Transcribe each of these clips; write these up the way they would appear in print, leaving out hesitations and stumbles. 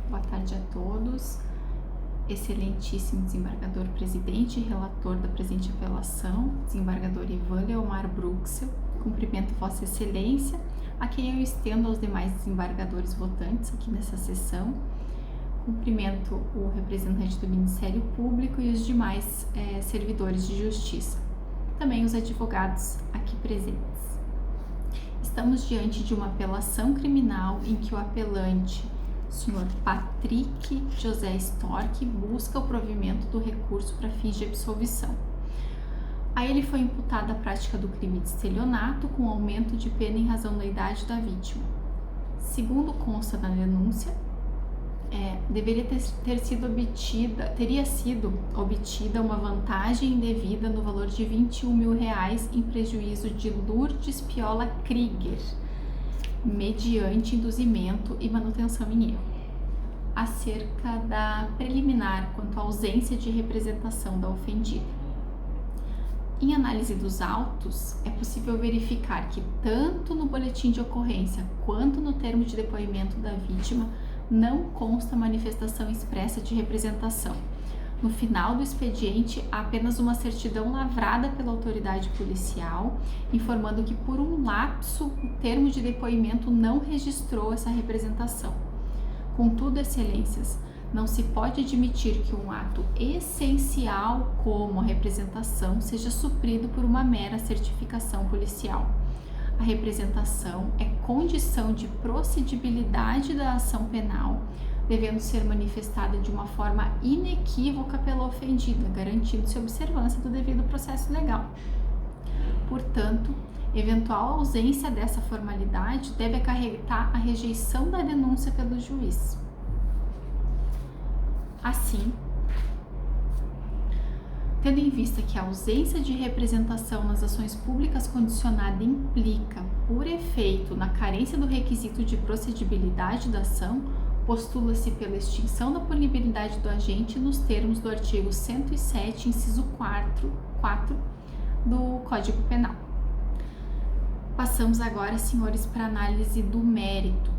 Boa tarde a todos. Excelentíssimo desembargador presidente e relator da presente apelação, desembargador Ivan Leomar Bruxel, cumprimento Vossa Excelência, a quem eu estendo aos demais desembargadores votantes aqui nessa sessão. Cumprimento o representante do Ministério Público e os demais servidores de justiça, também os advogados aqui presentes. Estamos diante de uma apelação criminal em que o apelante, Sr. Patrick José Storck, busca o provimento do recurso para fins de absolvição. A ele foi imputada a prática do crime de estelionato com aumento de pena em razão da idade da vítima. Segundo consta na denúncia, teria sido obtida uma vantagem indevida no valor de R$21 mil em prejuízo de Lourdes Piola Krieger, mediante induzimento e manutenção em erro. Acerca da preliminar quanto à ausência de representação da ofendida. Em análise dos autos, é possível verificar que tanto no boletim de ocorrência quanto no termo de depoimento da vítima não consta manifestação expressa de representação. No final do expediente, há apenas uma certidão lavrada pela autoridade policial, informando que por um lapso o termo de depoimento não registrou essa representação. Contudo, excelências, não se pode admitir que um ato essencial como a representação seja suprido por uma mera certificação policial. A representação é condição de procedibilidade da ação penal, devendo ser manifestada de uma forma inequívoca pela ofendida, garantindo-se a observância do devido processo legal. Portanto, eventual ausência dessa formalidade deve acarretar a rejeição da denúncia pelo juiz. Assim, tendo em vista que a ausência de representação nas ações públicas condicionada implica, por efeito, na carência do requisito de procedibilidade da ação, postula-se pela extinção da punibilidade do agente nos termos do artigo 107, inciso 4 do Código Penal. Passamos agora, senhores, para análise do mérito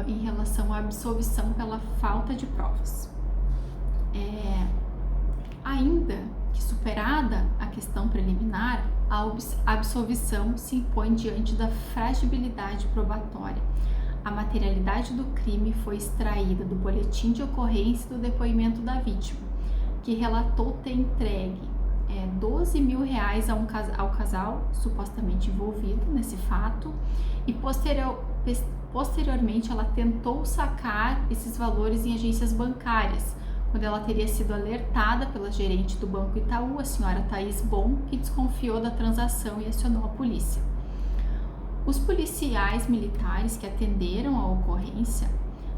em relação à absolvição pela falta de provas. Ainda que superada a questão preliminar, a absolvição se impõe diante da fragilidade probatória. A materialidade do crime foi extraída do boletim de ocorrência e do depoimento da vítima, que relatou ter entregue R$12 mil ao casal supostamente envolvido nesse fato e posteriormente ela tentou sacar esses valores em agências bancárias, quando ela teria sido alertada pela gerente do Banco Itaú, a senhora Thaís Bom, que desconfiou da transação e acionou a polícia. Os policiais militares que atenderam a ocorrência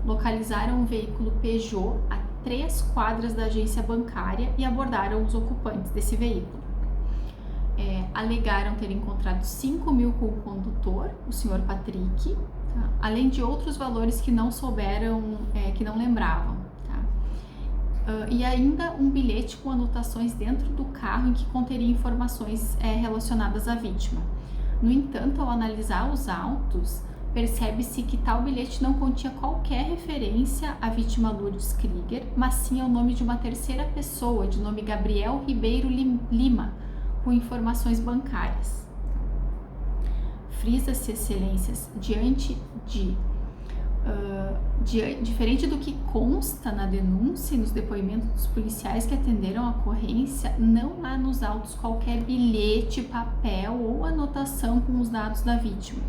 localizaram um veículo Peugeot a 3 quadras da agência bancária e abordaram os ocupantes desse veículo. Alegaram ter encontrado R$5 mil com o condutor, o senhor Patrick, tá? Além de outros valores que não que não lembravam. E ainda um bilhete com anotações dentro do carro em que conteria informações relacionadas à vítima. No entanto, ao analisar os autos, percebe-se que tal bilhete não continha qualquer referência à vítima Lourdes Krieger, mas sim ao nome de uma terceira pessoa, de nome Gabriel Ribeiro Lima, com informações bancárias. Frisa-se, excelências, diferente do que consta na denúncia e nos depoimentos dos policiais que atenderam a ocorrência, não há nos autos qualquer bilhete, papel ou anotação com os dados da vítima.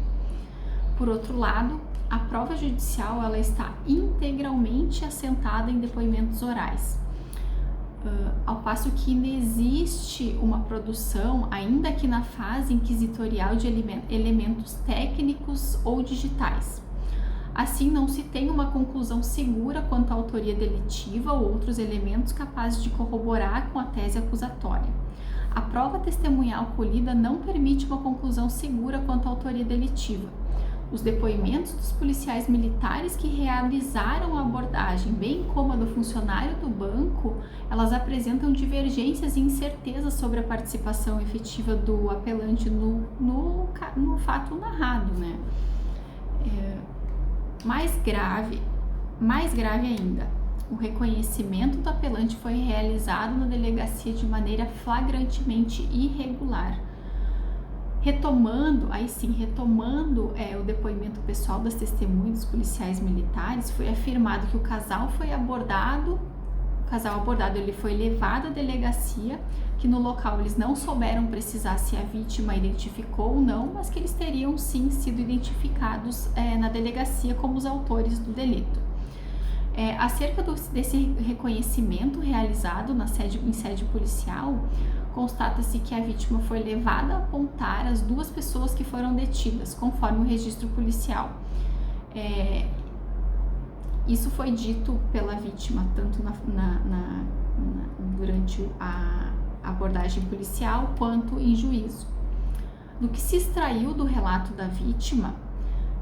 Por outro lado, a prova judicial ela está integralmente assentada em depoimentos orais, ao passo que inexiste uma produção, ainda que na fase inquisitorial, de elementos técnicos ou digitais. Assim, não se tem uma conclusão segura quanto à autoria delitiva ou outros elementos capazes de corroborar com a tese acusatória. A prova testemunhal colhida não permite uma conclusão segura quanto à autoria delitiva. Os depoimentos dos policiais militares que realizaram a abordagem, bem como a do funcionário do banco, elas apresentam divergências e incertezas sobre a participação efetiva do apelante no fato narrado, né? Mais grave Mais grave ainda, o reconhecimento do apelante foi realizado na delegacia de maneira flagrantemente irregular. Retomando o depoimento pessoal das testemunhas dos policiais militares, foi afirmado que o casal abordado, ele foi levado à delegacia, que no local eles não souberam precisar se a vítima identificou ou não, mas que eles teriam sim sido identificados na delegacia como os autores do delito. Acerca desse reconhecimento realizado em sede policial, constata-se que a vítima foi levada a apontar as duas pessoas que foram detidas, conforme o registro policial. Isso foi dito pela vítima tanto durante a abordagem policial quanto em juízo. Do que se extraiu do relato da vítima,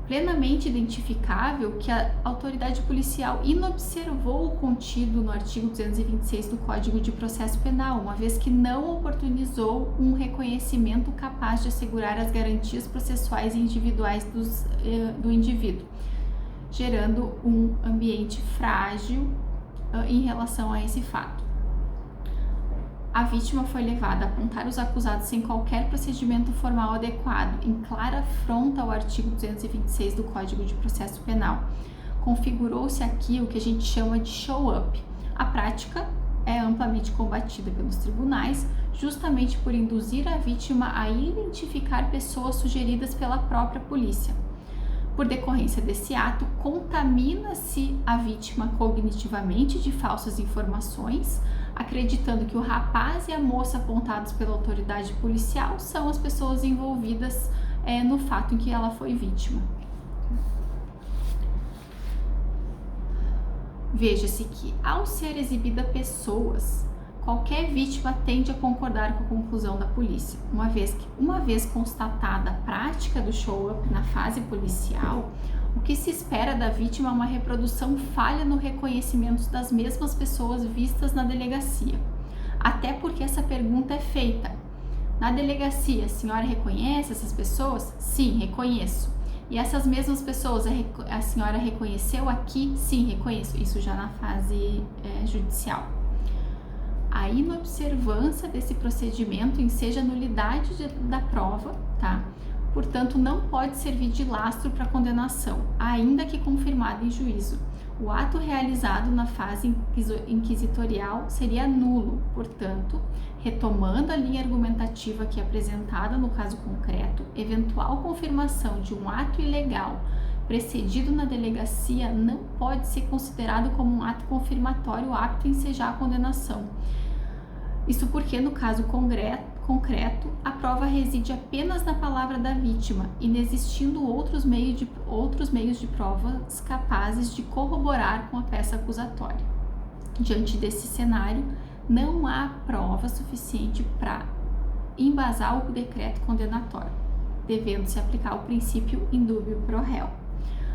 plenamente identificável que a autoridade policial inobservou o contido no artigo 226 do Código de Processo Penal, uma vez que não oportunizou um reconhecimento capaz de assegurar as garantias processuais e individuais do indivíduo, gerando um ambiente frágil em relação a esse fato. A vítima foi levada a apontar os acusados sem qualquer procedimento formal adequado, em clara afronta ao artigo 226 do Código de Processo Penal. Configurou-se aqui o que a gente chama de show-up. A prática é amplamente combatida pelos tribunais, justamente por induzir a vítima a identificar pessoas sugeridas pela própria polícia. Por decorrência desse ato, contamina-se a vítima cognitivamente de falsas informações, acreditando que o rapaz e a moça apontados pela autoridade policial são as pessoas envolvidas no fato em que ela foi vítima. Veja-se que, ao ser exibida pessoas, qualquer vítima tende a concordar com a conclusão da polícia, uma vez constatada a prática do show-up na fase policial, o que se espera da vítima é uma reprodução falha no reconhecimento das mesmas pessoas vistas na delegacia. Até porque essa pergunta é feita: na delegacia, a senhora reconhece essas pessoas? Sim, reconheço. E essas mesmas pessoas a senhora reconheceu aqui? Sim, reconheço. Isso já na fase judicial. A inobservância desse procedimento enseja a nulidade da prova, tá? Portanto, não pode servir de lastro para condenação, ainda que confirmado em juízo. O ato realizado na fase inquisitorial seria nulo, portanto, retomando a linha argumentativa aqui apresentada no caso concreto, eventual confirmação de um ato ilegal precedido na delegacia não pode ser considerado como um ato confirmatório apto a ensejar a condenação. Isso porque, no caso concreto, a prova reside apenas na palavra da vítima, inexistindo outros meios de provas capazes de corroborar com a peça acusatória. Diante desse cenário, não há prova suficiente para embasar o decreto condenatório, devendo-se aplicar o princípio in dubio pro réu.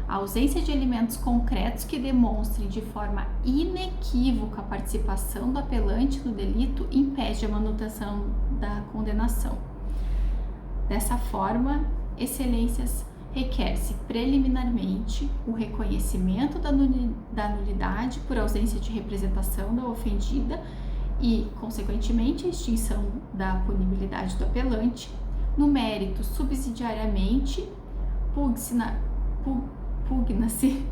A ausência de elementos concretos que demonstrem de forma inequívoca a participação do apelante no delito impede a manutenção da condenação. Dessa forma, excelências, requer-se preliminarmente o reconhecimento da nulidade por ausência de representação da ofendida e, consequentemente, a extinção da punibilidade do apelante. No mérito, subsidiariamente, pugna-se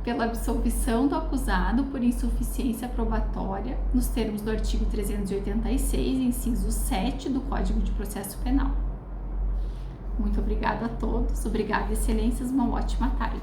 pela absolvição do acusado por insuficiência probatória, nos termos do artigo 386, inciso 7 do Código de Processo Penal. Muito obrigada a todos, obrigada, excelências, uma ótima tarde.